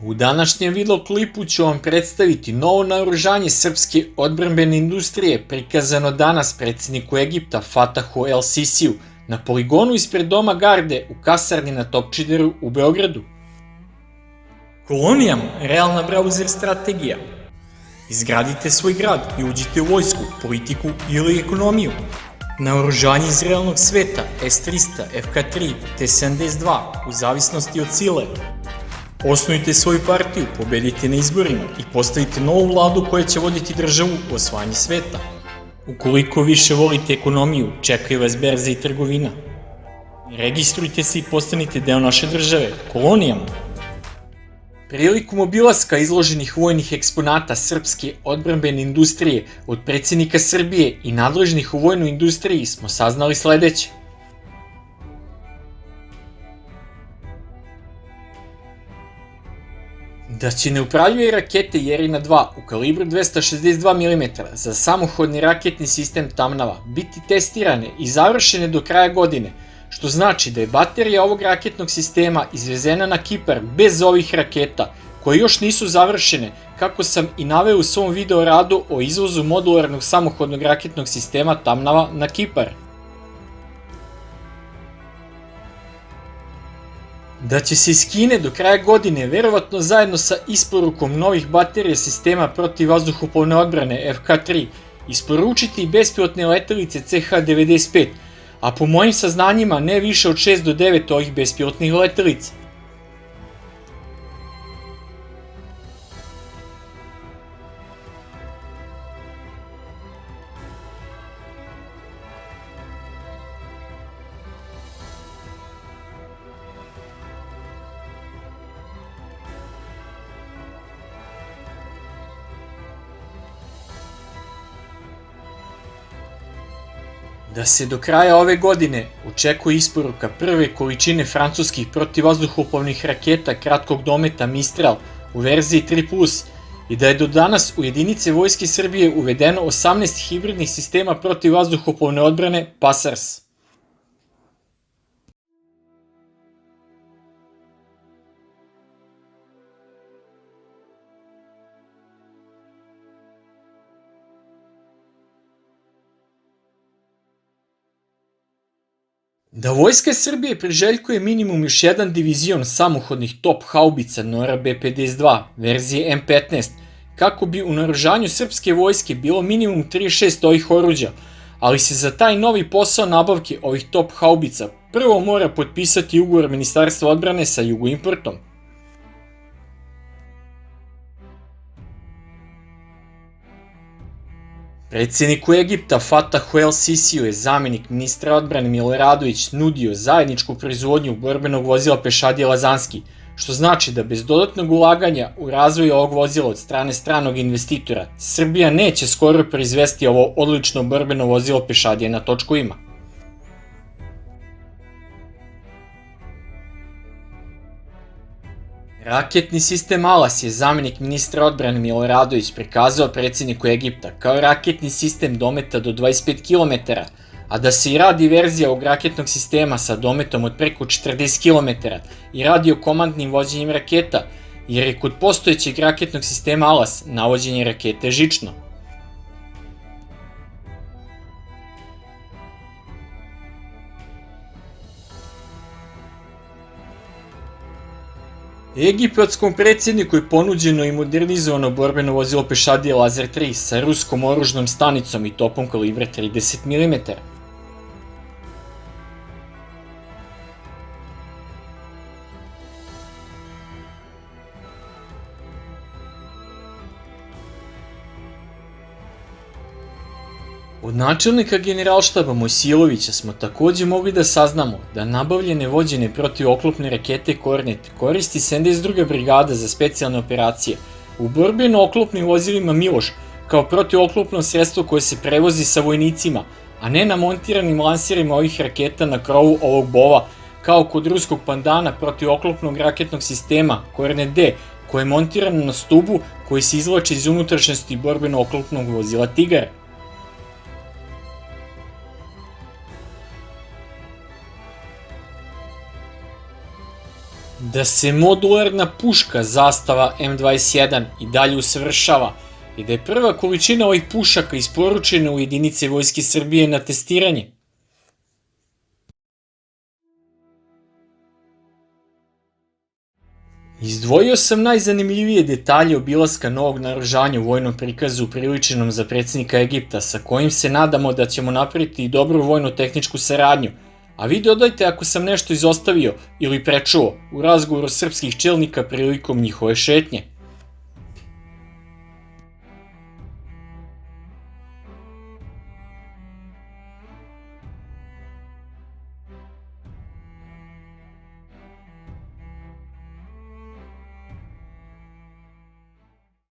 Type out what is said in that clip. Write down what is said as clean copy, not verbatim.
U današnjem video klipu ću vam predstaviti novo naoružanje srpske odbrambene industrije prikazano danas predsjedniku Egipta Fatahu El Sisiju na poligonu ispred Doma garde u kasarni na Topčideru u Beogradu. Kolonijama realna brauzer strategija. Izgradite svoj grad i uđite u vojsku, politiku ili ekonomiju. Naoružanje iz realnog sveta S-300, FK-3, T-72 u zavisnosti od sile. Osnujte svoju partiju, pobedite na izborima i postavite novu vladu koja će voditi državu u osvajanje sveta. Ukoliko više volite ekonomiju, čekaju vas berza i trgovina. Registrujte se i postanite deo naše države, kolonijama. Prilikom obilaska izloženih vojnih eksponata srpske odbrambene industrije od predsjednika Srbije i nadležnih u vojnoj industriji smo saznali sledeće. Da će neupravljive rakete Jerina-2 u kalibru 262 mm za samohodni raketni sistem Tamnava biti testirane i završene do kraja godine, što znači da je baterija ovog raketnog sistema izvezena na Kipar bez ovih raketa, koje još nisu završene, kako sam i naveo u svom video radu o izvozu modularnog samohodnog raketnog sistema Tamnava na Kipar. Da će se iz Kine do kraja godine, verovatno zajedno sa isporukom novih baterija sistema protivvazduhoplovne odbrane FK-3, isporučiti bespilotne letelice CH-95, a po mojim saznanjima ne više od 6 do 9 ovih bespilotnih letelica. Da se do kraja ove godine očekuje isporuka prve količine francuskih protivvazduhoplovnih raketa kratkog dometa Mistral u verziji 3+, i da je do danas u jedinice Vojske Srbije uvedeno 18 hibridnih sistema protivvazduhoplovne odbrane PASARS. Da Vojska Srbije priželjkuje minimum još jedan divizion samohodnih top haubica Nora B-52 verzije M15, kako bi u naoružanju srpske vojske bilo minimum 36 ovih oruđa, ali se za taj novi posao nabavke ovih top haubica prvo mora potpisati ugovor Ministarstva odbrane sa Jugoimportom. Predsjedniku Egipta Fatahu El Sisiju je zamenik ministra odbrane Miloradović nudio zajedničku proizvodnju borbenog vozila pešadije Lazanski, što znači da bez dodatnog ulaganja u razvoj ovog vozila od strane stranog investitora, Srbija neće skoro proizvesti ovo odlično borbeno vozilo pešadije na točkovima. Raketni sistem Alas je zamenik ministra odbrane Miloradović prikazao predsjedniku Egipta kao raketni sistem dometa do 25 km, a da se i radi verzija ovog raketnog sistema sa dometom od preko 40 km i radiokomandnim vođenjem raketa, jer je kod postojećeg raketnog sistema Alas navođenje rakete žično. Egipatskom predsjedniku je ponuđeno i modernizovano borbeno vozilo pešadije Lazer 3 sa ruskom oružnom stanicom i topom kalibra 30 mm. Od načelnika generalštaba Mojsilovića smo takođe mogli da saznamo da nabavljene vođene protivoklopne rakete Kornet koristi 72. brigada za specijalne operacije u borbeno-oklopnim vozilima Miloš kao protivoklopno sredstvo koje se prevozi sa vojnicima, a ne na montiranim lansirima ovih raketa na krovu ovog bova, kao kod ruskog pandana protivoklopnog raketnog sistema Kornet D, koje je montirano na stubu koji se izvlači iz unutrašnjosti borbeno-oklopnog vozila Tigar. Da se modularna puška zastava M21 i dalje usavršava i da je prva količina ovih pušaka isporučena u jedinice Vojske Srbije na testiranje. Izdvojio sam najzanimljivije detalje obilaska novog naoružanja u vojnom prikazu upriličenom za predsjednika Egipta, sa kojim se nadamo da ćemo napraviti i dobru vojno-tehničku saradnju, a vi dodajte ako sam nešto izostavio ili prečuo u razgovoru srpskih čelnika prilikom njihove šetnje.